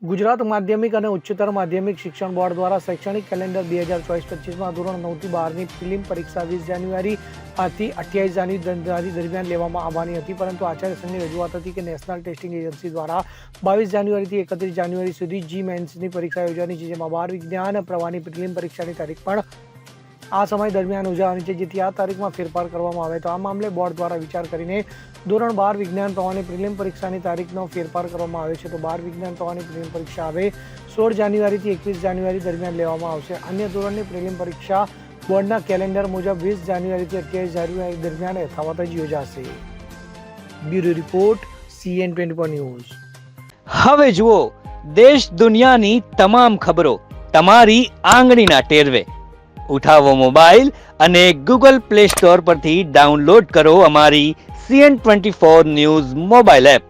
ગુજરાત માધ્યમિક અને ઉચ્ચતર માધ્યમિક શિક્ષણ બોર્ડ દ્વારા શૈક્ષણિક કેલેન્ડર 2024-25માં ધોરણ 9 થી 12ની પ્રિલિમ પરીક્ષા 20 જાન્યુઆરીથી 28 જાન્યુઆરી દરમિયાન લેવામાં આવવાની હતી, પરંતુ આચાર્ય સંઘની રજૂઆત હતી કે નેશનલ ટેસ્ટિંગ એજન્સી દ્વારા 22 જાન્યુઆરીથી 31 જાન્યુઆરી સુધી જી મેન્સની પરીક્ષા યોજવાની છે, જેમાં 12 વિજ્ઞાન પ્રવાહની પ્રિલિમ પરીક્ષાની તારીખ પણ આ સમય દરમિયાન યોજાવાની છે, જેથી આ તારીખમાં ફેરફાર કરવામાં આવે તો આ મામલે બોર્ડ દ્વારા વિચાર કરીને ધોરણ 12 વિજ્ઞાન પ્રવાહની પ્રિલિમ પરીક્ષાની તારીખનો ફેરફાર કરવામાં આવ્યો છે. તો 12 વિજ્ઞાન પ્રવાહની પ્રિલિમ પરીક્ષા હવે 16 જાન્યુઆરીથી 21 જાન્યુઆરી દરમિયાન લેવામાં આવશે. અન્ય ધોરણની પ્રિલિમ પરીક્ષા બોર્ડના કેલેન્ડર મુજબ 20 જાન્યુઆરીથી 28 જાન્યુઆરી દરમિયાન યથાવત જ યોજાશે. Bureau report, CN24 news. હવે જુઓ દેશ દુનિયાની તમામ ખબરો તમારી આંગળીના ટેરવે. ઉઠાવો મોબાઈલ અને ગૂગલ પ્લે સ્ટોર પરથી ડાઉનલોડ કરો અમારી CN24 ન્યૂઝ મોબાઈલ એપ.